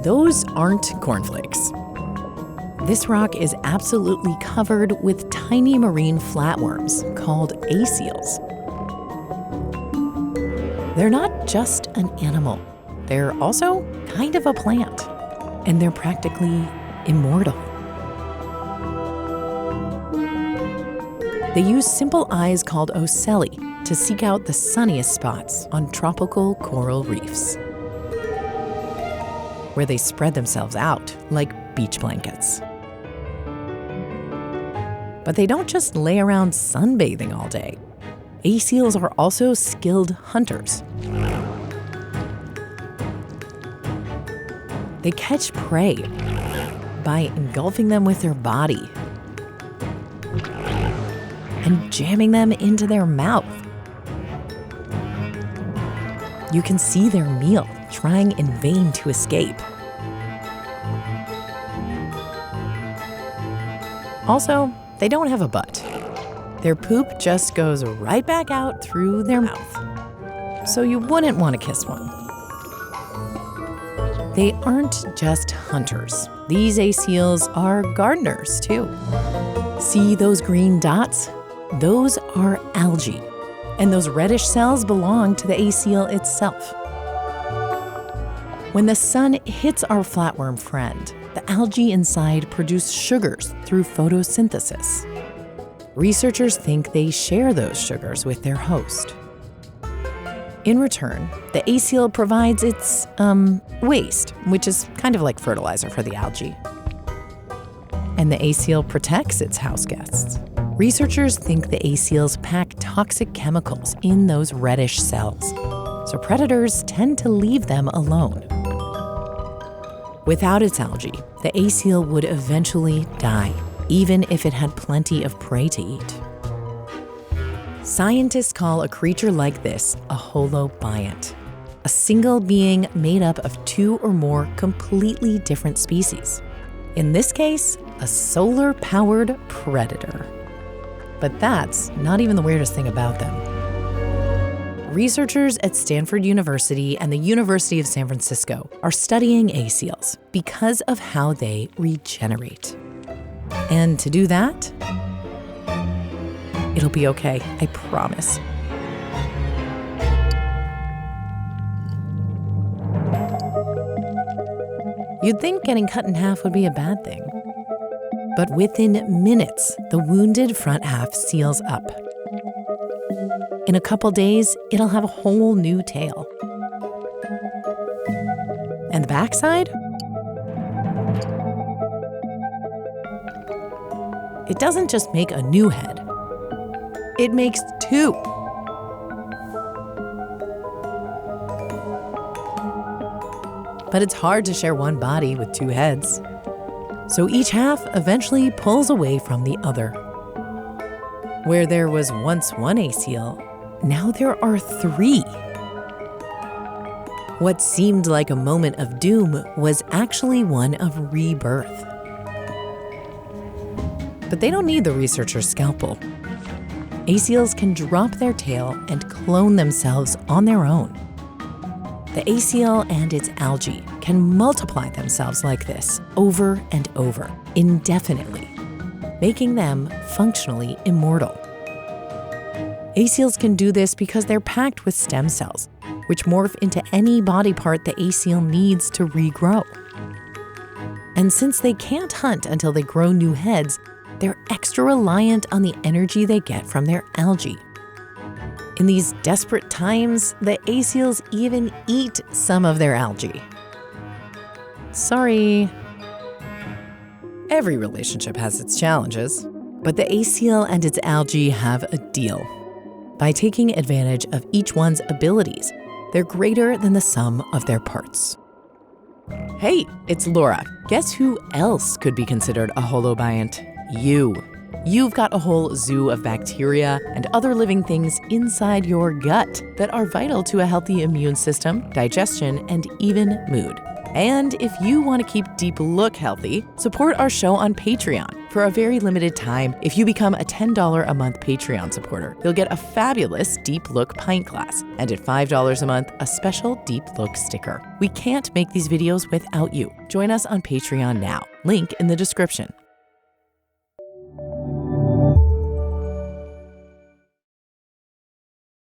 Those aren't cornflakes. This rock is absolutely covered with tiny marine flatworms called acoels. They're not just an animal. They're also kind of a plant, and they're practically immortal. They use simple eyes called ocelli to seek out the sunniest spots on tropical coral reefs, where they spread themselves out like beach blankets. But they don't just lay around sunbathing all day. Acoels are also skilled hunters. They catch prey by engulfing them with their body and jamming them into their mouth. You can see their meal trying in vain to escape. Also, they don't have a butt. Their poop just goes right back out through their mouth. So you wouldn't want to kiss one. They aren't just hunters. These acoels are gardeners, too. See those green dots? Those are algae. And those reddish cells belong to the acoel itself. When the sun hits our flatworm friend, the algae inside produce sugars through photosynthesis. Researchers think they share those sugars with their host. In return, the acoel provides its waste, which is kind of like fertilizer for the algae. And the acoel protects its house guests. Researchers think the acoels pack toxic chemicals in those reddish cells, so predators tend to leave them alone. Without its algae, the acoel would eventually die, even if it had plenty of prey to eat. Scientists call a creature like this a holobiont, a single being made up of two or more completely different species. In this case, a solar-powered predator. But that's not even the weirdest thing about them. Researchers at Stanford University and the University of San Francisco are studying acoels because of how they regenerate. And to do that, it'll be okay, I promise. You'd think getting cut in half would be a bad thing. But within minutes, the wounded front half seals up. In a couple days, it'll have a whole new tail. And the backside? It doesn't just make a new head. It makes two. But it's hard to share one body with two heads. So each half eventually pulls away from the other. Where there was once one acoel, now there are three. What seemed like a moment of doom was actually one of rebirth. But they don't need the researcher's scalpel. Acoels can drop their tail and clone themselves on their own. The acoel and its algae can multiply themselves like this over and over, indefinitely, making them functionally immortal. Acoels can do this because they're packed with stem cells, which morph into any body part the acoel needs to regrow. And since they can't hunt until they grow new heads, they're extra reliant on the energy they get from their algae. In these desperate times, the acoels even eat some of their algae. Sorry. Every relationship has its challenges, but the acoel and its algae have a deal. By taking advantage of each one's abilities, they're greater than the sum of their parts. Hey, it's Laura. Guess who else could be considered a holobiont? You. You've got a whole zoo of bacteria and other living things inside your gut that are vital to a healthy immune system, digestion, and even mood. And if you want to keep Deep Look healthy, support our show on Patreon. For a very limited time, if you become a $10 a month Patreon supporter, you'll get a fabulous Deep Look pint glass, and at $5 a month, a special Deep Look sticker. We can't make these videos without you. Join us on Patreon now. Link in the description.